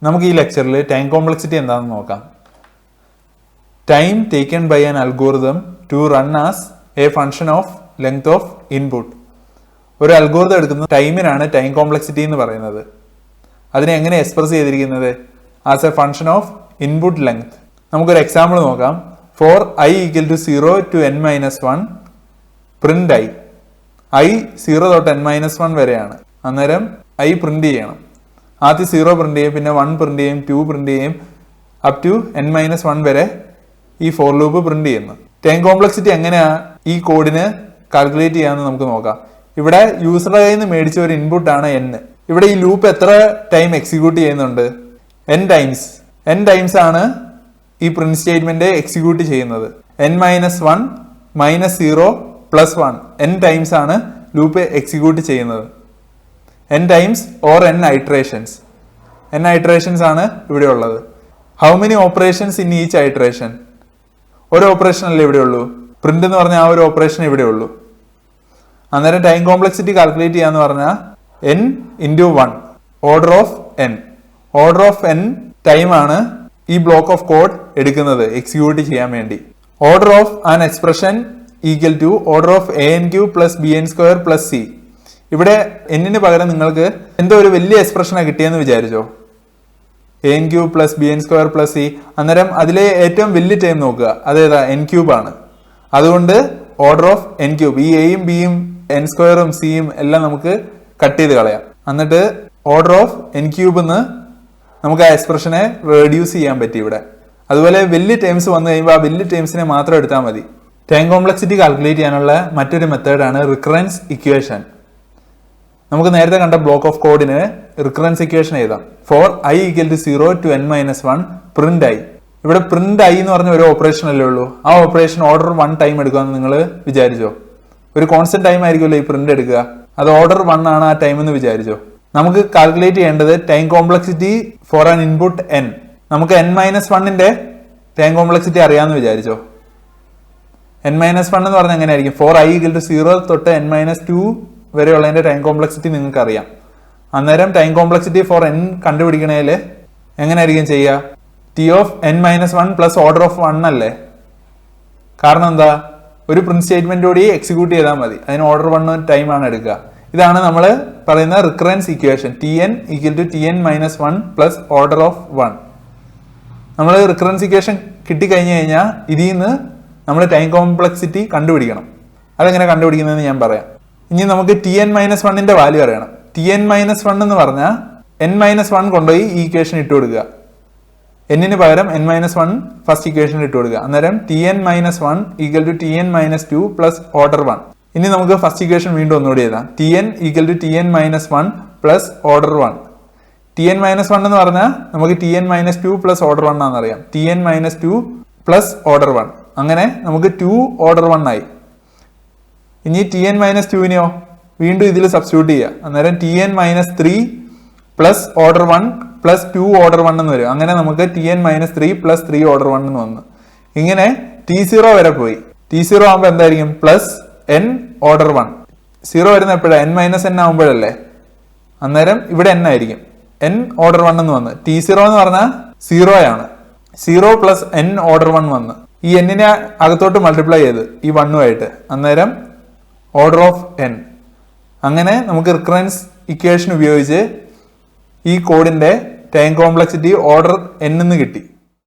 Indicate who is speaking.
Speaker 1: നമുക്ക് ഈ ലെക്ചറിൽ ടൈം കോംപ്ലക്സിറ്റി എന്താണെന്ന് നോക്കാം. Time taken by an algorithm to run as a function of length of input. ഒരു അൽഗോറിതം എടുക്കുന്ന ടൈമിനാണ് ടൈം കോംപ്ലക്സിറ്റി എന്ന് പറയുന്നത്. അതിനെ എങ്ങനെ എക്സ്പ്രസ് ചെയ്തിരിക്കുന്നത്? As a function of input length. നമുക്കൊരു എക്സാമ്പിൾ നോക്കാം. For i equal to 0 to n-1 print i 0 തൊട്ട് n-1 വരെയാണ്. അന്നേരം ഐ പ്രിന്റ് ചെയ്യണം. ആദ്യം 0 പ്രിന്റ് ചെയ്യും, പിന്നെ 1 പ്രിന്റ് ചെയ്യും, 2 പ്രിന്റ് ചെയ്യും, അപ് ടു n-1 വരെ ഈ ഫോർ ലൂപ്പ് പ്രിന്റ് ചെയ്യുന്നു. ടൈം കോംപ്ലക്സിറ്റി എങ്ങനെയാ ഈ കോഡിന് കാൽക്കുലേറ്റ് ചെയ്യാമെന്ന് നമുക്ക് നോക്കാം. ഇവിടെ യൂസറുടെ കയ്യിൽ നിന്ന് മേടിച്ച ഒരു ഇൻപുട്ട് ആണ് n. ഇവിടെ ഈ ലൂപ്പ് എത്ര ടൈം എക്സിക്യൂട്ട് ചെയ്യുന്നുണ്ട്? n ടൈംസ് ആണ് ഈ പ്രിന്റ് സ്റ്റേറ്റ്മെന്റ് എക്സിക്യൂട്ട് ചെയ്യുന്നത്. n-1 -0 +1 n ടൈംസ് ആണ് ലൂപ്പ് എക്സിക്യൂട്ട് ചെയ്യുന്നത്. n times or n iterations. n iterations ആണ് ഇവിടെ ഉള്ളത്. How many operations in each iteration? ഒരു ഓപ്പറേഷൻ അല്ലേ ഇവിടെ ഉള്ളൂ. പ്രിന്റ് എന്ന് പറഞ്ഞാൽ ആ ഒരു ഓപ്പറേഷൻ ഇവിടെ ഉള്ളൂ. അന്നേരം ടൈം കോംപ്ലക്സിറ്റി കാൽക്കുലേറ്റ് ചെയ്യാന്ന് പറഞ്ഞാൽ n × 1 order of n. Order of n time ആണ് ഈ ബ്ലോക്ക് ഓഫ് കോഡ് എടുക്കുന്നത് എക്സിക്യൂട്ട് ചെയ്യാൻ വേണ്ടി. Order of an expression equal to order of an³ + bn² + c. ഇവിടെ n-ന് പകരം നിങ്ങൾക്ക് എന്തോ ഒരു വലിയ എക്സ്പ്രഷനാണ് കിട്ടിയെന്ന് വിചാരിച്ചോ. an³ + bn² + c. അന്നേരം അതിലെ ഏറ്റവും വലിയ ടൈം നോക്കുക, അതേതാ? n³ ആണ്. അതുകൊണ്ട് ഓർഡർ ഓഫ് n³. ഈ എയും ബിയും n² സിയും എല്ലാം നമുക്ക് കട്ട് ചെയ്ത് കളയാം. എന്നിട്ട് ഓർഡർ ഓഫ് n³ എന്ന് നമുക്ക് ആ എക്സ്പ്രഷനെ റെഡ്യൂസ് ചെയ്യാൻ പറ്റി ഇവിടെ. അതുപോലെ വലിയ ടൈംസ് വന്നു കഴിയുമ്പോൾ ആ വലിയ ടൈംസിനെ മാത്രം എടുത്താൽ മതി. ടൈം കോംപ്ലക്സിറ്റി കാൽക്കുലേറ്റ് ചെയ്യാനുള്ള മറ്റൊരു മെത്തേഡാണ് റിക്കറൻസ് ഇക്വേഷൻ. നമുക്ക് നേരത്തെ കണ്ട ബ്ലോക്ക് ഓഫ് കോഡിന് റിക്കറൻസ് ഇക്വേഷൻ എഴുതാം. For i equal to 0 to n-1 print i. ഇവിടെ പ്രിന്റ് ഐ എന്ന് പറഞ്ഞ ഒരു ഓപ്പറേഷൻ അല്ലേ ഉള്ളൂ. ആ ഓപ്പറേഷൻ ഓർഡർ 1 ടൈം എടുക്കുമെന്ന് നിങ്ങൾ വിചാരിച്ചോ? ഒരു കോൺസ്റ്റന്റ് ടൈം ആയിരിക്കുമല്ലോ ഈ പ്രിന്റ് എടുക്കുക. അത് ഓർഡർ 1 ആണ് ആ ടൈം എന്ന് വിചാരിച്ചോ. നമുക്ക് കാൽക്കുലേറ്റ് ചെയ്യേണ്ടത് time complexity for an input n. നമുക്ക് n-1ന്റെ ടൈം കോംപ്ലക്സിറ്റി അറിയാമെന്ന് വിചാരിച്ചോ. n-1 എന്ന് പറഞ്ഞാൽ എങ്ങനെയായിരിക്കും? ഫോർ ഐ ഈക്വൽ ടു 0 തൊട്ട് n-2 വരെയുള്ളതിന്റെ ടൈം കോംപ്ലക്സിറ്റി നിങ്ങൾക്ക് അറിയാം. അന്നേരം ടൈം കോംപ്ലക്സിറ്റി ഫോർ n കണ്ടുപിടിക്കണേൽ എങ്ങനെയായിരിക്കും ചെയ്യുക? t of n-1 plus order of 1 അല്ലേ? കാരണം എന്താ? ഒരു പ്രിന്റ് സ്റ്റേറ്റ്മെന്റ് കൂടി എക്സിക്യൂട്ട് ചെയ്താൽ മതി. അതിന് ഓർഡർ 1 ടൈം ആണ് എടുക്കുക. ഇതാണ് നമ്മൾ പറയുന്ന recurrence equation. tn equal to tn-1 plus order of 1. നമ്മൾ റിക്കറൻസ് ഇക്വേഷൻ കിട്ടിക്കഴിഞ്ഞു കഴിഞ്ഞാൽ ഇതിൽ നിന്ന് നമ്മൾ ടൈം കോംപ്ലക്സിറ്റി കണ്ടുപിടിക്കണം. അതെങ്ങനെ കണ്ടുപിടിക്കുന്നതെന്ന് ഞാൻ പറയാം. ഇനി നമുക്ക് tn-1ന്റെ വാല്യൂ അറിയണം. tn-1 എന്ന് പറഞ്ഞാൽ n-1 കൊണ്ടുപോയി ഈ ഇക്വേഷൻ ഇട്ട് കൊടുക്കുക. n-ന് പകരം n-1 ഫസ്റ്റ് ഇക്വേഷൻ ഇട്ട് കൊടുക്കുക. അന്നേരം tn-1 equal to tn-2 plus order 1. ഇനി നമുക്ക് ഫസ്റ്റ് ഇക്വേഷൻ വീണ്ടും ഒന്നുകൂടി എഴുതാം. tn equal to tn-1 plus order 1. tn-1 എന്ന് പറഞ്ഞാൽ നമുക്ക് tn-2 പ്ലസ് ഓർഡർ 1 ആണെന്നറിയാം. tn-2 plus order 1. അങ്ങനെ നമുക്ക് 2 ഓർഡർ 1 ആയി. ഇനി tn-2നെയോ വീണ്ടും ഇതിൽ സബ്സ്റ്റിറ്റ്യൂട്ട് ചെയ്യുക. അന്നേരം tn-3 plus order 1 plus 2 order 1 എന്ന് വരും. അങ്ങനെ നമുക്ക് tn-3 പ്ലസ് 3 ഓർഡർ 1 എന്ന് വന്നു. ഇങ്ങനെ t0 വരെ പോയി. t0 ആകുമ്പോൾ എന്തായിരിക്കും? Plus n order 1. 0 വരുന്ന എപ്പോഴാണ്? n-n ആകുമ്പോഴല്ലേ. അന്നേരം ഇവിടെ n ആയിരിക്കും. n ഓർഡർ 1 എന്ന് വന്ന്. t0 എന്ന് പറഞ്ഞാൽ 0 ആണ്. 0 പ്ലസ് n ഓർഡർ 1 വന്ന്. ഈ n-നെ അകത്തോട്ട് മൾട്ടിപ്ലൈ ചെയ്ത് ഈ 1-ഉമായിട്ട്. അന്നേരം ഓർഡർ ഓഫ് n. അങ്ങനെ നമുക്ക് റിക്കറൻസ് ഇക്വേഷൻ ഉപയോഗിച്ച് ഈ കോഡിന്റെ ടൈം കോംപ്ലക്സിറ്റി ഓർഡർ n എന്ന് കിട്ടി.